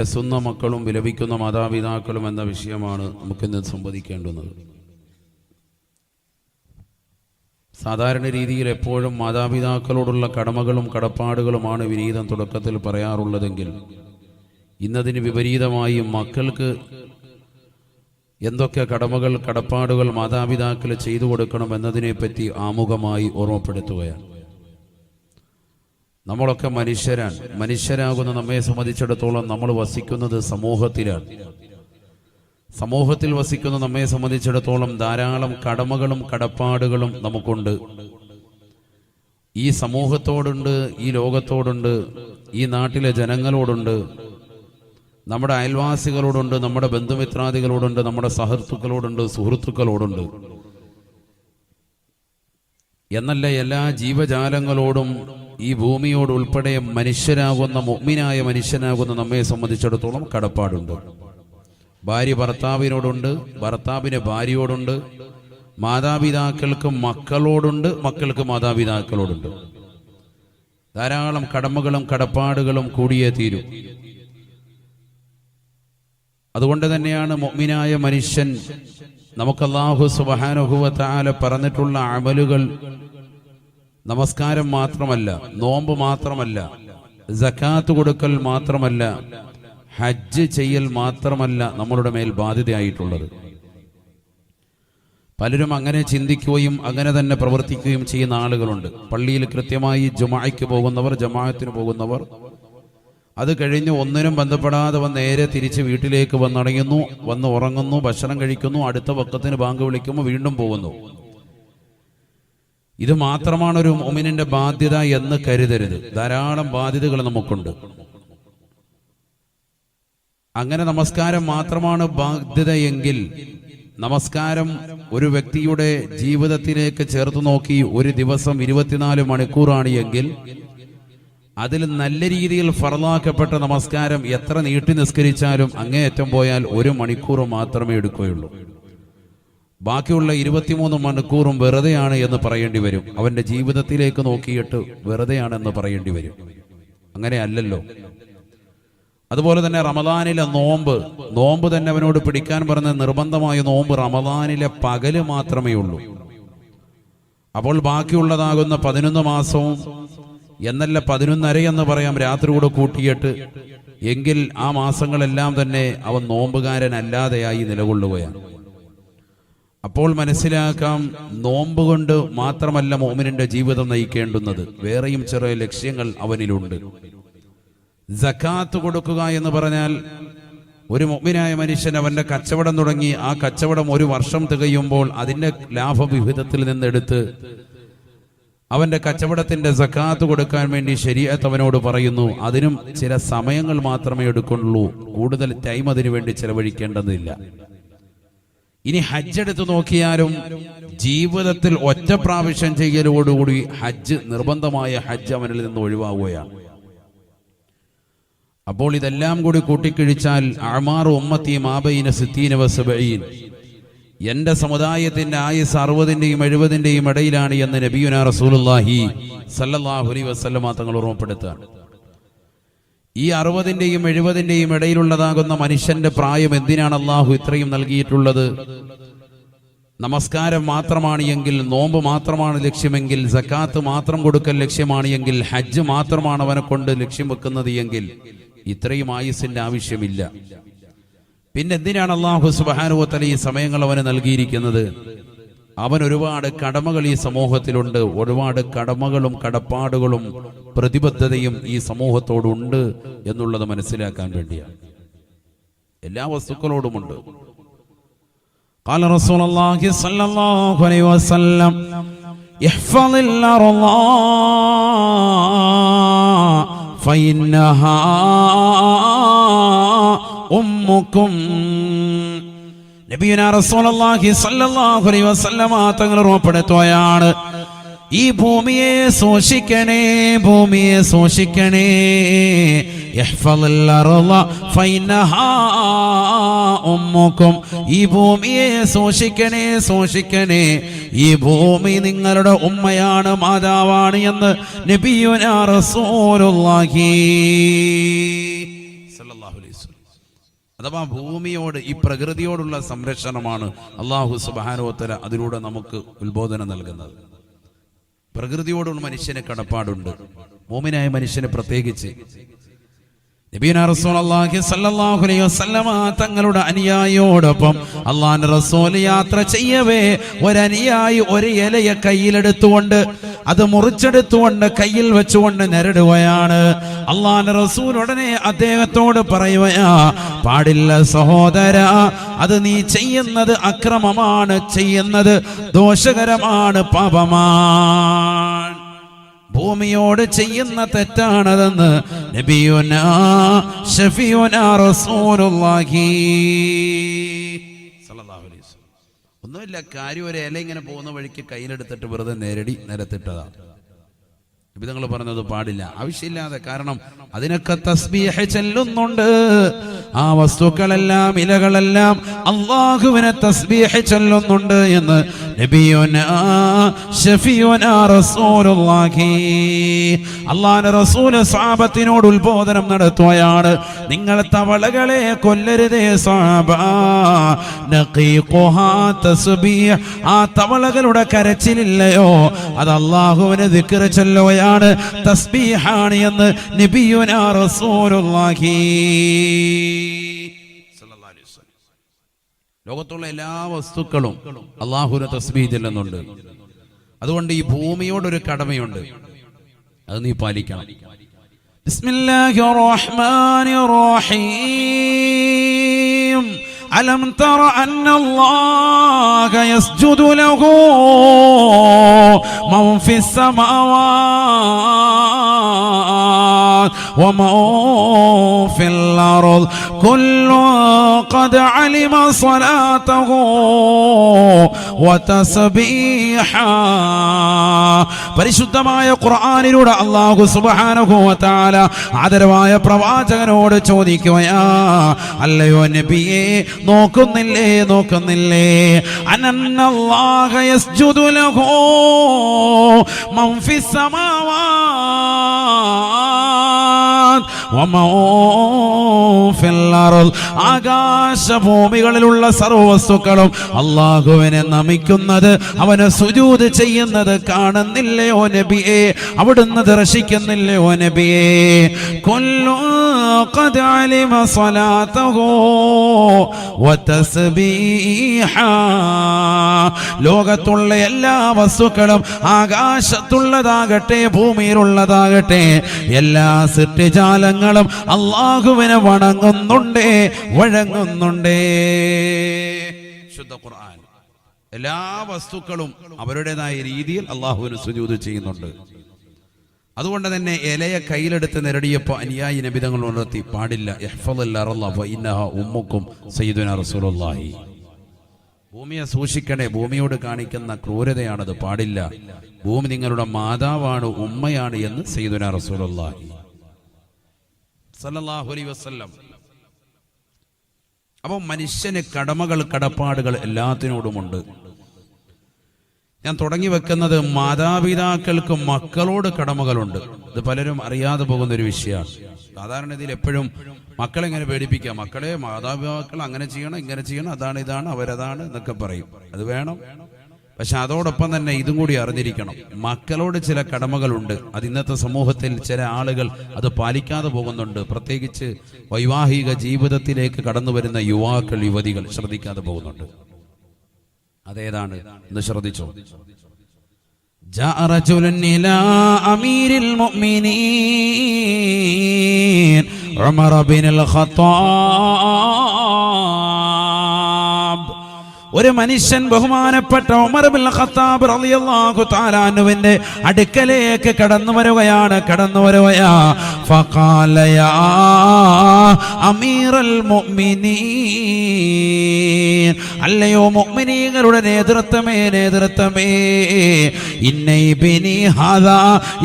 വിലസുന്ന മക്കളും വിലപിക്കുന്ന മാതാപിതാക്കളും എന്ന വിഷയമാണ് നമുക്കിന്ന് സംവദിക്കേണ്ടുന്നത്. സാധാരണ രീതിയിൽ എപ്പോഴും മാതാപിതാക്കളോടുള്ള കടമകളും കടപ്പാടുകളുമാണ് വിനീതം തുടക്കത്തിൽ പറയാറുള്ളതെങ്കിൽ ഇന്നതിന് വിപരീതമായി മക്കൾക്ക് എന്തൊക്കെ കടമകൾ കടപ്പാടുകൾ മാതാപിതാക്കൾ ചെയ്തു കൊടുക്കണം എന്നതിനെപ്പറ്റി ആമുഖമായി ഓർമ്മപ്പെടുത്തുകയാണ്. നമ്മളൊക്കെ മനുഷ്യരാകുന്ന നമ്മെ സംബന്ധിച്ചിടത്തോളം നമ്മൾ വസിക്കുന്നത് സമൂഹത്തിലാണ്. സമൂഹത്തിൽ വസിക്കുന്ന നമ്മെ സംബന്ധിച്ചിടത്തോളം ധാരാളം കടമകളും കടപ്പാടുകളും നമുക്കുണ്ട്. ഈ സമൂഹത്തോടുണ്ട്, ഈ ലോകത്തോടുണ്ട്, ഈ നാട്ടിലെ ജനങ്ങളോടുണ്ട്, നമ്മുടെ അയൽവാസികളോടുണ്ട്, നമ്മുടെ ബന്ധുമിത്രാദികളോടുണ്ട്, നമ്മുടെ സഹൃത്തുക്കളോടുണ്ട്, സുഹൃത്തുക്കളോടുണ്ട് എന്നല്ല എല്ലാ ജീവജാലങ്ങളോടും ഈ ഭൂമിയോട് ഉൾപ്പെടെ മനുഷ്യനാകുന്ന മുഅ്മിനായ മനുഷ്യനാകുന്ന നമ്മെ സംബന്ധിച്ചിടത്തോളം കടപ്പാടുണ്ട്. ഭാര്യ ഭർത്താവിനോടുണ്ട്, ഭർത്താവിന് ഭാര്യയോടുണ്ട്, മാതാപിതാക്കൾക്ക് മക്കളോടുണ്ട്, മക്കൾക്ക് മാതാപിതാക്കളോടുണ്ട്. ധാരാളം കടമകളും കടപ്പാടുകളും കൂടിയേ തീരും. അതുകൊണ്ട് തന്നെയാണ് മുഅ്മിനായ മനുഷ്യൻ നമുക്ക് അല്ലാഹു സുബ്ഹാനഹു വ തആല പറഞ്ഞിട്ടുള്ള അമലുകൾ നമസ്കാരം മാത്രമല്ല, നോമ്പ് മാത്രമല്ല, സകാത്ത് കൊടുക്കൽ മാത്രമല്ല, ഹജ്ജ് ചെയ്യൽ മാത്രമല്ല നമ്മളുടെ മേൽ ബാധ്യതയായിട്ടുള്ളത്. പലരും അങ്ങനെ ചിന്തിക്കുകയും അങ്ങനെ തന്നെ പ്രവർത്തിക്കുകയും ചെയ്യുന്ന ആളുകളുണ്ട്. പള്ളിയിൽ കൃത്യമായി ജുമുഅയ്ക്ക് പോകുന്നവർ, ജമാഅത്തിന് പോകുന്നവർ, അത് കഴിഞ്ഞ് ഒന്നിനും ബന്ധപ്പെടാതെ നേരെ തിരിച്ച് വീട്ടിലേക്ക് വന്നടയുന്നു, വന്ന് ഉറങ്ങുന്നു, ഭക്ഷണം കഴിക്കുന്നു, അടുത്ത വഖത്തിന് ബാങ്ക് വിളിക്കുമ്പോൾ വീണ്ടും പോകുന്നു. ഇത് മാത്രമാണ് ഒരു മുഅ്മിനിന്റെ ബാധ്യത എന്ന് കരുതരുത്. ധാരാളം ബാധ്യതകൾ നമുക്കുണ്ട്. അങ്ങനെ നമസ്കാരം മാത്രമാണ് ബാധ്യതയെങ്കിൽ, നമസ്കാരം ഒരു വ്യക്തിയുടെ ജീവിതത്തിലേക്ക് ചേർത്ത് നോക്കി ഒരു ദിവസം 24 മണിക്കൂറാണ് എങ്കിൽ അതിൽ നല്ല രീതിയിൽ ഫർളാക്കപ്പെട്ട നമസ്കാരം എത്ര നീട്ടി നിസ്കരിച്ചാലും അങ്ങേയറ്റം പോയാൽ 1 മണിക്കൂർ മാത്രമേ എടുക്കുകയുള്ളൂ. ബാക്കിയുള്ള 23 മണിക്കൂറും വെറുതെയാണ് എന്ന് പറയേണ്ടി വരും. അവന്റെ ജീവിതത്തിലേക്ക് നോക്കിയിട്ട് വെറുതെയാണെന്ന് പറയേണ്ടി വരും. അങ്ങനെ അല്ലല്ലോ. അതുപോലെ തന്നെ റമദാനിലെ നോമ്പ് തന്നെ അവനോട് പിടിക്കാൻ പറഞ്ഞ നിർബന്ധമായ നോമ്പ് റമദാനിലെ പകല് മാത്രമേ ഉള്ളൂ. അപ്പോൾ ബാക്കിയുള്ളതാകുന്ന 11 മാസവും എന്നല്ല 11.5 എന്ന് പറയാം, രാത്രി കൂടെ കൂട്ടിയിട്ട്, എങ്കിൽ ആ മാസങ്ങളെല്ലാം തന്നെ അവൻ നോമ്പുകാരനല്ലാതെയായി നിലകൊള്ളുകയാണ്. അപ്പോൾ മനസ്സിലാക്കാം, നോമ്പ് കൊണ്ട് മാത്രമല്ല മുഅ്മിനിന്റെ ജീവിതം നയിക്കേണ്ടുന്നത്, വേറെയും ചെറിയ ലക്ഷ്യങ്ങൾ അവനിലുണ്ട്. സകാത്ത് കൊടുക്കുക എന്ന് പറഞ്ഞാൽ ഒരു മുഅ്മിനായ മനുഷ്യൻ അവന്റെ കച്ചവടം തുടങ്ങി, ആ കച്ചവടം 1 വർഷം തികയുമ്പോൾ അതിന്റെ ലാഭവിഹിതത്തിൽ നിന്നെടുത്ത് അവന്റെ കച്ചവടത്തിന്റെ സകാത്ത് കൊടുക്കാൻ വേണ്ടി ശരീഅത്ത് അവനോട് പറയുന്നു. അതിനും ചില സമയങ്ങൾ മാത്രമേ എടുക്കുള്ളൂ, കൂടുതൽ ടൈം അതിനു വേണ്ടി ചെലവഴിക്കേണ്ടതില്ല. ഇനി ഹജ്ജ് എടുത്തു നോക്കിയാലും ജീവിതത്തിൽ ഒറ്റ പ്രാവശ്യം ചെയ്യലോടുകൂടി ഹജ്ജ്, നിർബന്ധമായ ഹജ്ജ് അവനിൽ നിന്ന് ഒഴിവാകുകയാണ്. അപ്പോൾ ഇതെല്ലാം കൂടി കൂട്ടിക്കിഴിച്ചാൽ അഅ്മാറു ഉമ്മത്തി മാ ബൈന 60 വ 70, എന്റെ സമുദായത്തിന്റെ ആയുസ് 60-ന്റെയും 70-ന്റെയും ഇടയിലാണ് എന്ന് നബിയുനാ റസൂലുള്ളാഹി സ്വല്ലല്ലാഹു അലൈഹി വസല്ലമ തങ്ങൾ ഓർമ്മപ്പെടുത്തുകയാണ്. ഈ 60-ന്റെയും 70-ന്റെയും ഇടയിലുള്ളതാകുന്ന മനുഷ്യന്റെ പ്രായം എന്തിനാണ് അള്ളാഹു ഇത്രയും നൽകിയിട്ടുള്ളത്? നമസ്കാരം മാത്രമാണ് എങ്കിൽ, നോമ്പ് മാത്രമാണ് ലക്ഷ്യമെങ്കിൽ, സകാത്ത് മാത്രം കൊടുക്കൽ ലക്ഷ്യമാണ് എങ്കിൽ, ഹജ്ജ് മാത്രമാണ് അവനെ കൊണ്ട് ലക്ഷ്യം വെക്കുന്നത് എങ്കിൽ ഇത്രയും ആയുസിന്റെ ആവശ്യമില്ല. പിന്നെ എന്തിനാണ് അല്ലാഹു സുബ്ഹാനഹു വ തആല ഈ സമയങ്ങൾ അവന് നൽകിയിരിക്കുന്നത്? അവൻ ഒരുപാട് കടമകൾ ഈ സമൂഹത്തിലുണ്ട്. ഒരുപാട് കടമകളും കടപ്പാടുകളും പ്രതിബദ്ധതയും ഈ സമൂഹത്തോടുണ്ട് എന്നുള്ളത് മനസ്സിലാക്കാൻ വേണ്ടിയാണ്. എല്ലാ വസ്തുക്കളോടുമുണ്ട്. ഖാല റസൂലുള്ളാഹി സ്വല്ലല്ലാഹു അലൈഹി വസല്ലം ഇഹ്ഫളിൽ അർള ഫഇന്നഹാ ഉമ്മുക്കും. നബിയുനാ റസൂലുള്ളാഹി സ്വല്ലല്ലാഹു അലൈഹി വസല്ലമ തങ്ങൾ ഓർമ്മപ്പെടുത്തുകയാണ്, ഈ ഭൂമിയെ സൂക്ഷിക്കണേ, ഭൂമിയെ സൂക്ഷിക്കണേ. ഇഹ്ഫളിൽ അർള ഫഇന്നഹാ ഉമ്മുക്കും. ഈ ഭൂമിയെ സൂക്ഷിക്കണേ, സൂക്ഷിക്കണേ. ഈ ഭൂമി നിങ്ങളുടെ ഉമ്മയാണ്, മാതാവാണ് എന്ന് നബിയുനാ റസൂലുള്ളാഹി സ്വല്ലല്ലാഹു അലൈഹി വസല്ലം അഥവാ ഭൂമിയോട്, ഈ പ്രകൃതിയോടുള്ള സംരക്ഷണമാണ് അല്ലാഹു സുബ്ഹാനഹു വ തആല അതിലൂടെ നമുക്ക് ഉത്ബോധനം നൽകുന്നത്. പ്രകൃതിയോടുള്ള മനുഷ്യന് കടപ്പാടുണ്ട്, മുഅ്മിനായ മനുഷ്യന് പ്രത്യേകിച്ച്. നബിയുനാ റസൂലുള്ളാഹി സ്വല്ലല്ലാഹു അലൈഹി വസല്ലമ തങ്ങളുടെ അനുയായിയോടൊപ്പം അല്ലാഹുവിന്റെ റസൂൽ യാത്ര ചെയ്യവേ ഒരനുയായി ഒരു ഇലയെ കയ്യിലെടുത്തുകൊണ്ട് അത് മുറിച്ചെടുത്തുകൊണ്ട് കയ്യിൽ വെച്ചുകൊണ്ട് നേരിടുകയാണ്. അല്ലാഹുവിന്റെ റസൂൽ ഉടനെ അദ്ദേഹത്തോട് പറയുകയാ, പാടില്ല സഹോദരാ, അത് നീ ചെയ്യുന്നത് അക്രമമാണ്, ചെയ്യുന്നത് ദോഷകരമാണ്, പാപമാണ്, ഭൂമിയോട് ചെയ്യുന്ന തെറ്റാണതെന്ന് നബിയുനാ ശഫീഉനാ റസൂലുള്ളാഹി സ്വല്ലല്ലാഹു അലൈഹി വസല്ലം. ഒന്നുമില്ല, കാര്യം ഒരു ഇല ഇങ്ങനെ പോകുന്ന വഴിക്ക് കയ്യിലെടുത്തിട്ട് വെറുതെ നേരടി നിരത്തിട്ടതാണ്. നബി തങ്ങൾ പറഞ്ഞത് പാടില്ല, ആവശ്യമില്ലാതെ. കാരണം അതിനൊക്കെ തസ്ബീഹ് ചെല്ലുന്നുണ്ട്. ആ വസ്തുക്കളെല്ലാം, ഇലകളെല്ലാം അല്ലാഹുവിനെ തസ്ബീഹ് ചൊല്ലുന്നുണ്ട് എന്ന് നബിയുനാ ശഫീഉനാ റസൂലുള്ളാഹി. അല്ലാഹുവിന്റെ റസൂൽ സ്വഹാബത്തിനോട് ഉത്ബോധനം നടത്തുകയാണ്, നിങ്ങൾ തവളകളെ കൊല്ലരുതേ സ്വഹാബ, നഖീഖുഹാ തസ്ബീഹ്. ആ തവളകളുടെ കരച്ചിലില്ലയോ, അത് അല്ലാഹുവിനെ ദിക്ർ ചൊല്ലുകയാണ്, തസ്ബീഹാണ് എന്ന് നബിയുനാ റസൂലുള്ളാഹി. ലോകത്തുള്ള എല്ലാ വസ്തുക്കളും അല്ലാഹുവിനെ തസ്ബീഹ് ചൊല്ലുന്നുണ്ട്. അതുകൊണ്ട് ഈ ഭൂമിയോടൊരു കടമയുണ്ട്, അത് നീ പാലിക്കണം. ബിസ്മില്ലാഹിർ റഹ്മാനിർ റഹീം. അലം തറ അന്നല്ലാഹ യസ്ജുദു ലഹു മൻ ഫിസ് സമാവാത് വമൻ ഫിൽ അർദ് കുല്ലു ഖദ് അലിമ സ്വലാതഹു വതസ്ബീഹാ. പരിശുദ്ധമായ ഖുർആനിലൂടെ അല്ലാഹു സുബ്ഹാനഹു വ തആല ആദരവായ പ്രവാചകനോട് ചോദിക്കുകയാ, അല്ലയോ നബിയേ, നോക്കുന്നില്ലേ അനന്നല്ലാഹ യസ്ജുദു ലഹു മൻ ഫിസ് സമാവാത് വമൻ ഫിൽ അർദ്. ആകാശഭൂമികളിലുള്ള സർവ്വവസ്തുക്കളും അല്ലാഹുവിനെ നമിക്കുന്നത്, അവനെ സുജൂദ് ചെയ്യുന്നത് കാണുന്നില്ലയോ നബിയേ? അവിടുന്ന് ദർശിക്കുന്നില്ലയോ നബിയേ? കുല്ലു ഖദ് അലിമ സ്വലാതഹു വതസ്ബീഹാ. ലോകത്തുള്ള എല്ലാ വസ്തുക്കളും, ആകാശത്തുള്ളതാകട്ടെ ഭൂമിയിലുള്ളതാകട്ടെ, എല്ലാ സൃഷ്ടിജാലങ്ങളും അല്ലാഹുവിനെ വണങ്ങുന്നുണ്ടേ, വഴങ്ങുന്നുണ്ടേ. ശുദ്ധ ഖുർആൻ. എല്ലാ വസ്തുക്കളും അവരുടേതായ രീതിയിൽ അല്ലാഹുവിന് സുജൂദ് ചെയ്യുന്നുണ്ട്. അതുകൊണ്ട് തന്നെ ഇലയെ കയ്യിലെടുത്ത് നേരടിയപ്പോൾ അനുയായി നബി തങ്ങൾ ഉണർത്തി, പാടില്ല, ഇഹ്ഫളിൽ അർള ഫഇന്നഹാ ഉമ്മുക്കും സയ്യിദുനാ റസൂലുള്ളാഹി. ഭൂമിയെ സൂക്ഷിക്കണേ, ഭൂമിയോട് കാണിക്കുന്ന ക്രൂരതയാണത്, പാടില്ല. ഭൂമി നിങ്ങളുടെ മാതാവാണ്, ഉമ്മയാണ് എന്ന് സയ്യിദുനാ റസൂലുള്ളാഹി സല്ലല്ലാഹു അലൈഹി വസല്ലം. അപ്പോൾ മനുഷ്യന് കടമകൾ, കടപ്പാടുകൾ എല്ലാത്തിനോടുമുണ്ട്. ഞാൻ തുടങ്ങി വെക്കുന്നത് മാതാപിതാക്കൾക്ക് മക്കളോട് കടമകളുണ്ട്. ഇത് പലരും അറിയാതെ പോകുന്ന ഒരു വിഷയമാണ്. സാധാരണ ഇതിൽ എപ്പോഴും മക്കളെങ്ങനെ പേടിപ്പിക്കുക, മക്കളെ മാതാപിതാക്കൾ അങ്ങനെ ചെയ്യണം, ഇങ്ങനെ ചെയ്യണം, അതാണ് ഇതാണ് അവരതാണ് എന്നൊക്കെ പറയും. അത് വേണം, പക്ഷെ അതോടൊപ്പം തന്നെ ഇതും കൂടി അറിഞ്ഞിരിക്കണം, മക്കളോട് ചില കടമകളുണ്ട്. അത് ഇന്നത്തെ സമൂഹത്തിൽ ചില ആളുകൾ അത് പാലിക്കാതെ പോകുന്നുണ്ട്. പ്രത്യേകിച്ച് വൈവാഹിക ജീവിതത്തിലേക്ക് കടന്നു വരുന്ന യുവാക്കൾ, യുവതികൾ ശ്രദ്ധിക്കാതെ പോകുന്നുണ്ട്. അതേതാണ് എന്ന് ശ്രദ്ധിച്ചോ. ജാഅ റജുലുൻ ഇലാ അമീരിൽ മുഅ്മിനീൻ ഉമർ ഇബ്നുൽ ഖത്താബ്. ഒരു മനുഷ്യൻ ബഹുമാനപ്പെട്ട ഉമർ ഇബ്നുൽ ഖത്താബ് റളിയല്ലാഹു തആല അൻഹുവിന്റെ അടുക്കലേക്ക് കടന്നു വരികയാണ്. ഫഖാല യാ അമീറൽ മുഅ്മിനീൻ, അല്ലയോ മുഅ്മിനീങ്ങളുടെ നേതൃത്വമേ, ഇന്ന ഇബ്നി ഹാദാ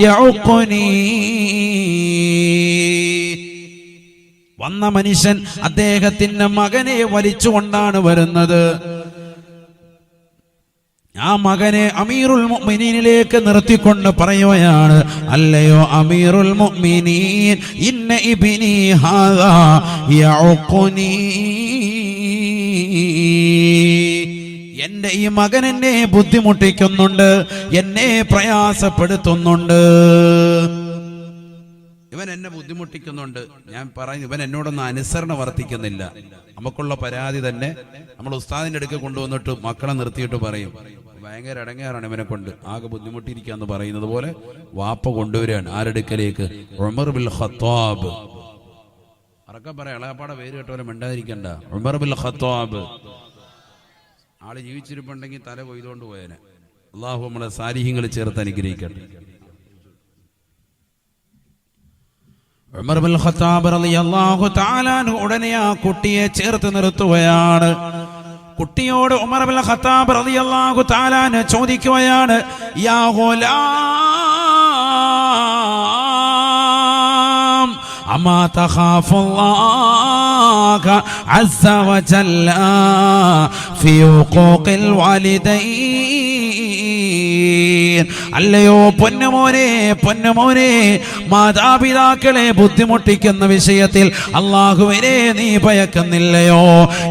യഉഖുനി. വന്ന മനുഷ്യൻ അദ്ദേഹത്തിന്റെ മകനെ വലിച്ചുകൊണ്ടാണ് വരുന്നത്. ആ മകനെ അമീറുൽ മുഅ്മിനീനിലേക്ക് നിർത്തിക്കൊണ്ട് പറയുകയാണ്, അല്ലയോ അമീറുൽ മുഅ്മിനീൻ, ഇന്ന ഇബ്നി ഹാദാ യഉഖുനി, എന്റെ ഈ മകൻ എന്നെ ബുദ്ധിമുട്ടിക്കുന്നുണ്ട്, എന്നെ പ്രയാസപ്പെടുത്തുന്നുണ്ട്, ഇവൻ എന്നെ ബുദ്ധിമുട്ടിക്കുന്നുണ്ട്. ഞാൻ പറയുന്നു, ഇവൻ എന്നോടൊന്നും അനുസരണ വർത്തിക്കുന്നില്ല. നമുക്കുള്ള പരാതി തന്നെ നമ്മൾ ഉസ്താദിന്റെ അടുക്ക് കൊണ്ടുവന്നിട്ട് മക്കളെ നിർത്തിയിട്ട് പറയും, ഭയങ്കര ഇടങ്ങേറാണ് ഇവനെ കൊണ്ട്, ആകെ ബുദ്ധിമുട്ടിയിരിക്കാന്ന് പറയുന്നത് പോലെ വാപ്പ കൊണ്ടുവരികയാണ് ആരെടുക്കലേക്ക്? Umar bin Khattab. അറക്കം പറയാം, ഇളയപ്പാടെ പേര് കേട്ട പോലെ മിണ്ടാതിരിക്കണ്ട. ഉമർ ബിൻ ഖത്താബ് ആള് ജീവിച്ചിരിപ്പുണ്ടെങ്കിൽ തല കൊയ്തുകൊണ്ട് പോയേനെ. അള്ളാഹു നമ്മളെ സാലിഹ്യങ്ങൾ ചേർത്ത് അനുഗ്രഹിക്കട്ടെ. ഉമർ ബിൻ ഖത്താബ് റളിയല്ലാഹു തആല അൻഹു ഉടനെ ആ കുട്ടിയെ ചേർത്ത് നിർത്തുകയാണ്. കുട്ടിയോട് ഉമർ ബിൻ ഖത്താബ് റളിയല്ലാഹു തആല അൻഹു ചോദിക്കുകയാണ്, യാ ഗുലാം അമാ തഖാഫുല്ലാഹ അസ്സ വജല്ല ഫീ ഹുഖൂഖിൽ വാലിദൈൻ, അല്ലയോ പൊന്നുമോനെ, പൊന്നുമോനെ, മാതാപിതാക്കളെ ബുദ്ധിമുട്ടിക്കുന്ന വിഷയത്തിൽ അല്ലാഹുവിനെ നീ ഭയക്കുന്നില്ലയോ?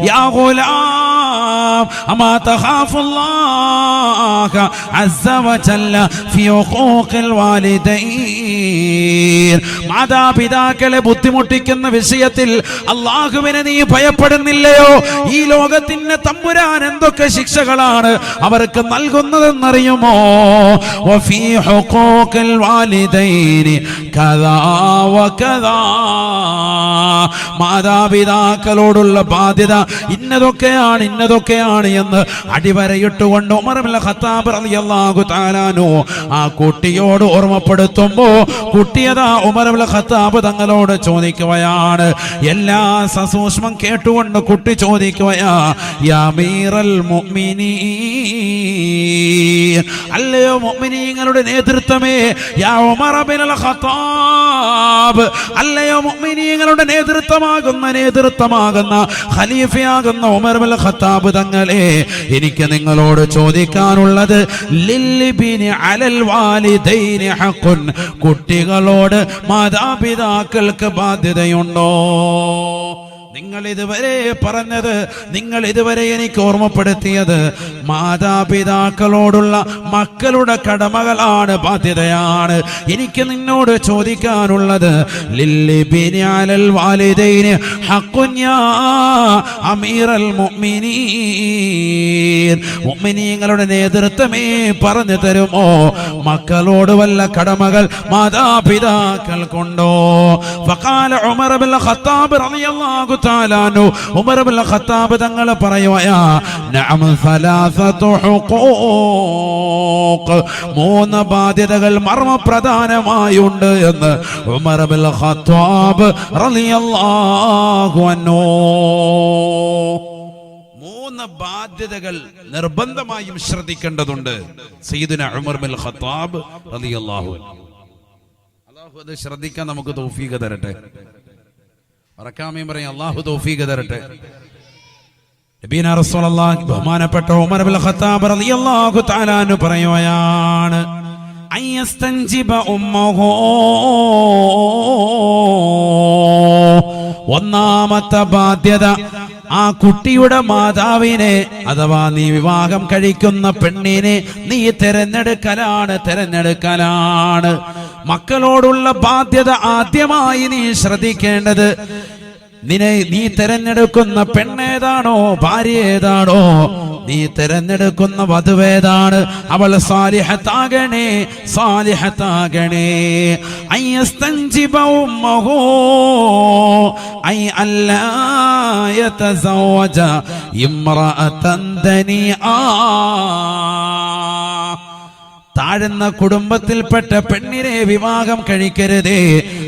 യാ ഗുലാം അമാ തഖാഫുല്ലാഹ അസ്സ വജല്ല ഫീ ഹുഖൂഖിൽ വാലിദൈൻ, മാതാപിതാക്കളെ ബുദ്ധിമുട്ടിക്കുന്ന വിഷയത്തിൽ അല്ലാഹുവിനെ നീ ഭയപ്പെടുന്നില്ലയോ? ഈ ലോകത്തിന് തമ്പുരാൻ എന്തൊക്കെ ശിക്ഷകളാണ് അവർക്ക് നൽകുന്നതെന്നറിയുമോ? വഫീ ഹുഖൂഖിൽ വാലിദൈനി കദാ വകദാ, മാതാപിതാക്കളോടുള്ള ബാധ്യത ഇന്നതൊക്കെയാണ്, ഇന്നതൊക്കെയാണ് എന്ന് അടിവരയിട്ടുകൊണ്ട് ഉമർ ബിൻ ഖത്താബ് റളിയല്ലാഹു തആല അൻഹു ആ കുട്ടിയോട് ഓർമ്മപ്പെടുത്തുമ്പോ കുട്ടിയതാ ഉമർ ബിൻ ഖത്താബ് തങ്ങളോട് ചോദിക്കുകയാണ്. എല്ലാ സസൂക്ഷ്മം കേട്ടുകൊണ്ട് കുട്ടി ചോദിക്കുകയാ, യാ അമീറൽ മുഅ്മിനീൻ, അല്ലയോ മുഅ്മിനീങ്ങളുടെ നേതൃത്വമേ, യാ ഉമർ ബിൻ ഖത്താബ്, അല്ലയോ മുഅ്മിനീങ്ങളുടെ നേതൃത്വമാകുന്ന ഖലീഫയാകുന്ന ഉമർ ബിൻ ഖത്താബ് തങ്ങളെ, എനിക്ക് നിങ്ങളോട് ചോദിക്കാനുള്ളത്, ലിൽബിനി അലൽ വാലിദൈനി ഹഖുൻ, കുട്ടികളോട് മാതാപിതാക്കൾക്ക് ബാധ്യതയുണ്ടോ? നിങ്ങൾ ഇതുവരെ പറഞ്ഞത്, നിങ്ങൾ ഇതുവരെ എനിക്ക് ഓർമ്മപ്പെടുത്തിയത് മാതാപിതാക്കളോടുള്ള മക്കളുടെ കടമകളാണ്, ബാധ്യതയാണ്. എനിക്ക് നിന്നോട് ചോദിക്കാനുള്ളത്, ലിൽബിനി അലൽ വാലിദൈനി ഹഖുൻ യാ അമീറൽ മുഅ്മിനീൻ, മുഅ്മിനീങ്ങളുടെ നേതൃത്വമേ പറഞ്ഞു തരുമോ, മക്കളോട് വല്ല കടമകൾ മാതാപിതാക്കൾക്കുണ്ടോ? ഫഖാല ഉമർ ബിൻ ഖത്താബ് റളിയല്ലാഹു തആല അൻഹു, ഉമർ ബിൻ ഖത്താബ് തങ്ങൾ പറയുകയാ, നഅം സലാസതു ഹുഖൂഖ്, മൂന്ന് ബാധ്യതകൾ മർമ്മപ്രധാനമായുണ്ട് എന്ന് ഉമർ ബിൻ ഖത്താബ് റളിയല്ലാഹു അൻഹു. മൂന്ന് ബാധ്യതകൾ നിർബന്ധമായും ശ്രദ്ധിക്കേണ്ടതുണ്ട് സയ്യിദുനാ ഉമർ ബിൻ ഖത്താബ് റളിയല്ലാഹു അൻഹു. അല്ലാഹു അത് ശ്രദ്ധിക്കാൻ നമുക്ക് തൗഫീഖ് തരട്ടെ. പറയും അല്ലാഹു തൗഫീഖ് തരട്ടെ. നബിയനാ റസൂലുള്ളാഹി ബഹുമാനപ്പെട്ട ഉമർ ബിൻ ഖത്താബ് റളിയല്ലാഹു തആല അൻഹു പറയുകയാണ്, അയസ്തൻജിബ ഉമ്മഹു, ഒന്നാമത്തെ ബാധ്യത ആ കുട്ടിയുടെ മാതാവിനെ അഥവാ നീ വിവാഹം കഴിക്കുന്ന പെണ്ണിനെ നീ തെരഞ്ഞെടുക്കലാണ്. മക്കളോടുള്ള ബാധ്യത ആദ്യമായി നീ ശ്രദ്ധിക്കേണ്ടത്, നീ തെരഞ്ഞെടുക്കുന്ന പെണ്ണേതാണോ, ഭാര്യ ഏതാണോ, നീ തെരഞ്ഞെടുക്കുന്ന വധുവേതാണ്, അവൾ സാലിഹത്താകണേ. അയ്യസ്തൻജിബ ഉമ്മഹു ഐ അല്ലാ യതസവജ ഇംറഅതൻ ദനിആ, താഴ്ന്ന കുടുംബത്തിൽപ്പെട്ട പെണ്ണിനെ വിവാഹം കഴിക്കരുതേ,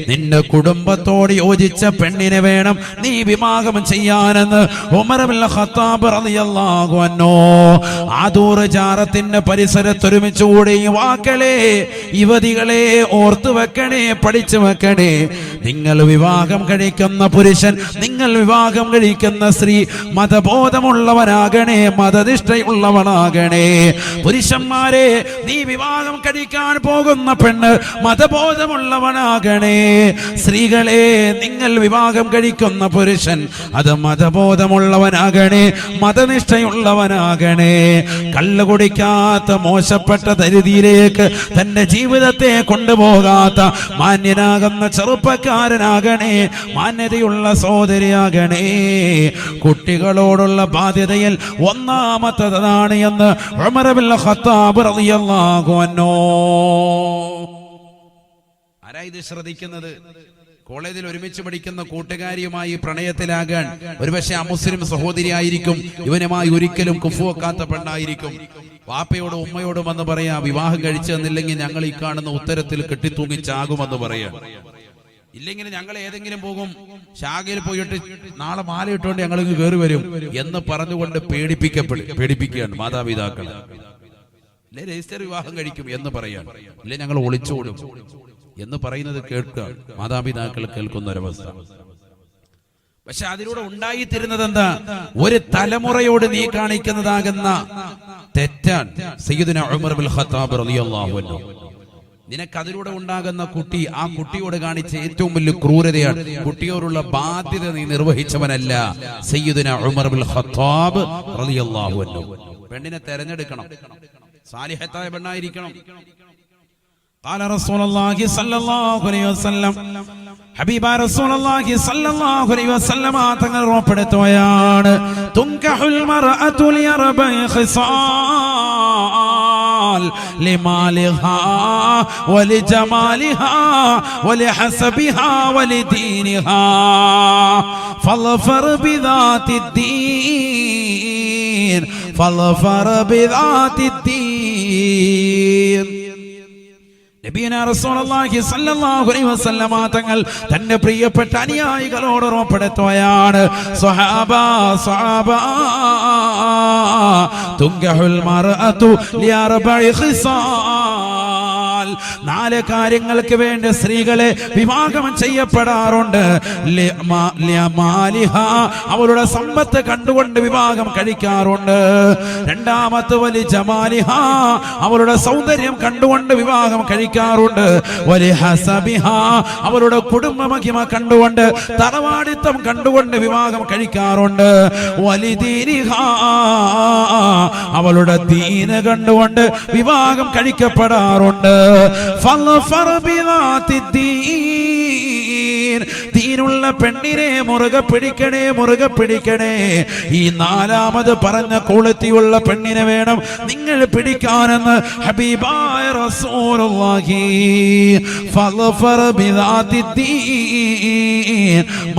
നിന്റെ കുടുംബത്തോട് യോജിച്ച പെണ്ണിനെ വേണം നീ വിവാഹം ചെയ്യാനെന്ന് ഉമർ ഇബ്നുൽ ഖത്താബ് റളിയല്ലാഹു അൻഹു ആദൂർ ജാറത്തിന്റെ പരിസരത്ത് ഒരുമിച്ച് കൂടി വാക്കളെ യുവതികളെ ഓർത്തു വെക്കണേ, പഠിച്ചു വെക്കണേ. നിങ്ങൾ വിവാഹം കഴിക്കുന്ന പുരുഷൻ, നിങ്ങൾ വിവാഹം കഴിക്കുന്ന സ്ത്രീ മതബോധമുള്ളവനാകണേ, മതനിഷ്ഠയുള്ളവനാകണേ. പുരുഷന്മാരെ, നീ വിവാഹം കഴിക്കാൻ പോകുന്ന പെണ്ണ് മതബോധമുള്ളവനാകണേ. സ്ത്രീകളെ, നിങ്ങൾ വിവാഹം കഴിക്കുന്ന പുരുഷൻ അത് മതബോധമുള്ളവനാകണേ, മതനിഷ്ഠയുള്ളവനാകണേ. കള്ളു കുടിക്കാത്ത മോശപ്പെട്ട ദരിദ്രയിലേക്ക് തന്റെ ജീവിതത്തെ കൊണ്ടുപോകാത്ത മാന്യനാകുന്ന ചെറുപ്പക്കാരനാകണേ, മാന്യതയുള്ള സഹോദരിയാകണേ. കുട്ടികളോടുള്ള ബാധ്യതയിൽ ഒന്നാമത്തതാണ് എന്ന് ഉമർ ഇബ്നുൽ ഖത്താബ് റളിയല്ലാഹു അൻഹു. ആരാ ഇത് ശ്രദ്ധിക്കുന്നത്? കോളേജിൽ ഒരുമിച്ച് പഠിക്കുന്ന കൂട്ടുകാരിയുമായി പ്രണയത്തിലാകാൻ ഒരുപക്ഷെ അമുസ്ലിം സഹോദരിയായിരിക്കും, ഇവനുമായി ഒരിക്കലും കുഫുവെക്കാത്ത പെണ്ണായിരിക്കും. വാപ്പയോടും ഉമ്മയോടും വന്ന് പറയാ, വിവാഹം കഴിച്ചു തന്നില്ലെങ്കിൽ ഞങ്ങൾ ഈ കാണുന്ന ഉത്തരത്തിൽ കെട്ടിത്തൂങ്ങിച്ചാകുമെന്ന് പറയാം. ഇല്ലെങ്കിൽ ഞങ്ങൾ ഏതെങ്കിലും പോകും, ശാഖയിൽ പോയിട്ട് നാളെ മാല ഇട്ടുകൊണ്ട് ഞങ്ങൾക്ക് കയറി വരും എന്ന് പറഞ്ഞുകൊണ്ട് പേടിപ്പിക്കുകയാണ് മാതാപിതാക്കൾ. ഇല്ലേ രജിസ്റ്റർ വിവാഹം കഴിക്കും എന്ന് പറയാൻ, ഇല്ലേ ഞങ്ങൾ ഒളിച്ചോടും എന്ന് പറയുന്നത് കേൾക്കുക മാതാപിതാക്കൾ കേൾക്കുന്ന ഒരവസ്ഥ. പക്ഷെ അതിലൂടെ ഉണ്ടായിത്തീരുന്നത് എന്താ? ഒരു തലമുറയോട് നീ കാണിക്കുന്നതാകുന്ന തെറ്റാണ്. സയ്യിദുനാ ഉമർ ഇബ്നുൽ ഖത്താബ് റളിയല്ലാഹു അൻഹു, നിനക്കതിലൂടെ ഉണ്ടാകുന്ന കുട്ടി, ആ കുട്ടിയോട് കാണിച്ച ഏറ്റവും വലിയ ക്രൂരതയാണ്. കുട്ടിയോടുള്ള ബാധ്യത നീ നിർവഹിച്ചവനല്ല. സയ്യിദുനാ ഉമർ ഇബ്നുൽ ഖത്താബ് റളിയല്ലാഹു അൻഹു. പെണ്ണിനെ തെരഞ്ഞെടുക്കണം, സാലിഹത്തായ പെണ്ണായിരിക്കണം. قال رسول الله صلى الله عليه وسلم, ഹബീബ റസൂലുള്ളാഹി സ്വല്ലല്ലാഹു അലൈഹി വസല്ലം തങ്ങൾ ഉറപ്പെടുത്തുകയാണ്, തുൻകഹുൽ മർഅതു ലിഅർബഇ ഖിസാൽ ലിമാലിഹാ വലിജമാലിഹാ വലിഹസബിഹാ വലിദീനിഹാ ഫളഫർ ബിദാത്തിദ്ദീൻ ഫളഫർ ബിദാത്തിദ്ദീൻ. നബിയനാ റസൂലുള്ളാഹി സ്വല്ലല്ലാഹു അലൈഹി വസല്ലം തങ്ങൾ തന്റെ പ്രിയപ്പെട്ട അനുയായികളോട് ഉറപ്പെടുത്തുകയാണ്, സ്വഹാബാ തുൻകഹുൽ മർഅതു ലിഅർബഇ ഖിസാൽ, 4 കാര്യങ്ങൾക്ക് വേണ്ടി സ്ത്രീകളെ വിവാഹം ചെയ്യപ്പെടാറുണ്ട്. അവളുടെ സമ്പത്ത് കണ്ടുകൊണ്ട് വിവാഹം കഴിക്കാറുണ്ട്. രണ്ടാമത്തെ വലി ജമാലിഹ, അവളുടെ സൗന്ദര്യം കണ്ടുകൊണ്ട് വിവാഹം കഴിക്കാറുണ്ട്. വലി ഹസബിഹ, അവളുടെ കുടുംബ മഹിമ കണ്ടുകൊണ്ട്, തറവാടിത്തം കണ്ടുകൊണ്ട് വിവാഹം കഴിക്കാറുണ്ട്. വലി ദീനിഹ, അവളുടെ ദീന് കണ്ടുകൊണ്ട് വിവാഹം കഴിക്കപ്പെടാറുണ്ട്. ദീനുള്ള പെണ്ണിനെ മുറുകെ പിടിക്കണേ, മുറുകെ പിടിക്കണേ. ഈ 4ാമത് പറഞ്ഞ ക്വാളിറ്റിയുള്ള പെണ്ണിനെ വേണം നിങ്ങൾ പിടിക്കാനെന്ന് ഹബീബായ റസൂലുള്ളാഹി.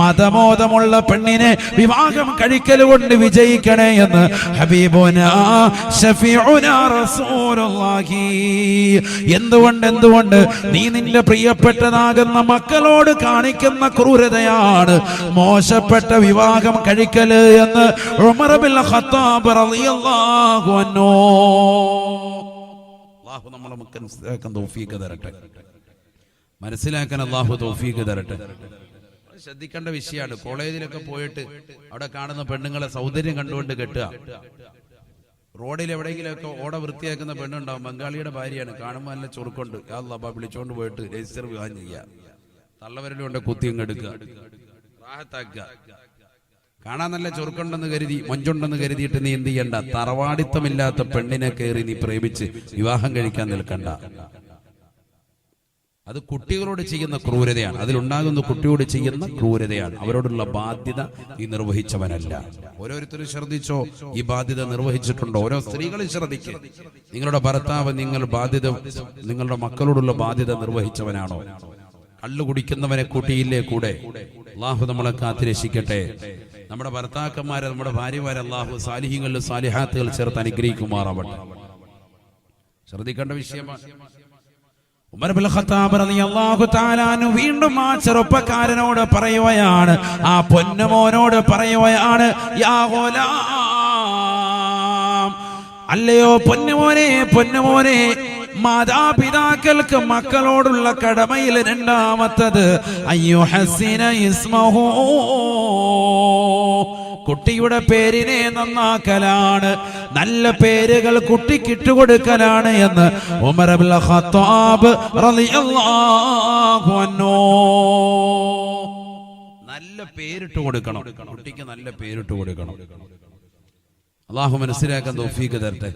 മതബോധമുള്ള പെണ്ണിനെ വിവാഹം കഴിക്കൽ കൊണ്ട് വിജയിക്കണേ എന്ന് ഹബീബുനാ ശഫീഉനാ റസൂലുള്ളാഹി. എന്തുകൊണ്ട് നീ നിന്റെ പ്രിയപ്പെട്ടതാകുന്ന മക്കളോട് കാണിക്കുന്ന ക്രൂരതയാണ് മോശപ്പെട്ട വിവാഹം കഴിക്കല് എന്ന് ഉമർ ഇബ്നുൽ ഖത്താബ് റളിയല്ലാഹു അൻഹു. അല്ലാഹു നമ്മളെ മനസ്സിലാക്കാൻ തൗഫീഖ് തരട്ടെ, മനസ്സിലാക്കാൻ അല്ലാഹു തൗഫീഖ് തരട്ടെ. ശ്രദ്ധിക്കേണ്ട വിഷയമാണ്. കോളേജിലൊക്കെ പോയിട്ട് അവിടെ കാണുന്ന പെണ്ണുങ്ങളെ സൗന്ദര്യം കണ്ടുകൊണ്ട് കെട്ടുക. റോഡിൽ എവിടെയെങ്കിലുമൊക്കെ ഓട വൃത്തിയാക്കുന്ന പെണ്ണുണ്ടാവും, ബംഗാളിയുടെ ഭാര്യയാണ്, കാണുമ്പോൾ നല്ല ചുറുക്കൊണ്ട് അല്ലാഹ് വിളിച്ചോണ്ട് പോയിട്ട് രജിസ്റ്റർ വിവാഹം ചെയ്യുക, തള്ളവരലും കൊണ്ട് കുത്തിയങ്ങ് എടുക്കുക, റാഹത്താക്കുക. കാണാൻ നല്ല ചുറുക്കുണ്ടെന്ന് കരുതി, മൊഞ്ചുണ്ടെന്ന് കരുതിയിട്ട് നീ എന്ത് ചെയ്യണ്ട, തറവാടിത്തമില്ലാത്ത പെണ്ണിനെ കയറി നീ പ്രേമിച്ച് വിവാഹം കഴിക്കാൻ നിൽക്കണ്ട. അത് കുട്ടികളോട് ചെയ്യുന്ന ക്രൂരതയാണ്, അതിലുണ്ടാകുന്ന കുട്ടിയോട് ചെയ്യുന്ന ക്രൂരതയാണ്. അവരോടുള്ള ബാധ്യത നീ നിർവഹിച്ചവനല്ല. ഓരോരുത്തരും ശ്രദ്ധിച്ചോ, ഈ ബാധ്യത നിർവഹിച്ചിട്ടുണ്ടോ? ഓരോ സ്ത്രീകളും ശ്രദ്ധിക്കുക. നിങ്ങളുടെ ഭർത്താവ് നിങ്ങളുടെ മക്കളോടുള്ള ബാധ്യത നിർവഹിച്ചവനാണോ? കള്ളു കുടിക്കുന്നവനെ കൂട്ടിയില്ലേ കൂടെ? അല്ലാഹു നമ്മളെ കാത്തുരക്ഷിക്കട്ടെ. നമ്മുടെ ഭർത്താക്കന്മാരെ, നമ്മുടെ ഭാര്യമാരെ അല്ലാഹു സാലിഹീങ്ങളിൽ സാലിഹാത്തുകൾ ചേർത്ത് അനുഗ്രഹിക്കുമാറാവട്ടെ. ശ്രദ്ധിക്കേണ്ട വിഷയമാണ്. ഉമർ ഇബ്നുൽ ഖത്താബ് റളിയല്ലാഹു തആല അൻഹു വീണ്ടും ആ ചെറുപ്പക്കാരനോട് പറയുകയാണ്, ആ പൊന്നുമോനോട് പറയുകയാണ്, യാ ഗുലാം, അല്ലയോ പൊന്നുമോനെ, പൊന്നുമോനെ, മാതാപിതാക്കൾക്ക് മക്കളോടുള്ള കടമയിൽ രണ്ടാമത്തത് അയ്യുഹസ്സിന ഇസ്മഹു, കുട്ടിയുടെ പേരിനെ നന്നാക്കലാണ്, നല്ല പേരുകൾ കുട്ടിക്കിട്ടുകൊടുക്കലാണ് എന്ന് ഉമർ ഇബ്നുൽ ഖത്താബ് റളിയല്ലാഹു അൻഹു. നല്ല പേരിട്ട് കൊടുക്കണം, കുട്ടിക്ക് നല്ല പേരിട്ട് കൊടുക്കണം. അല്ലാഹു മനസ്സിലാക്കാൻ തൗഫീഖ് തരട്ടെ.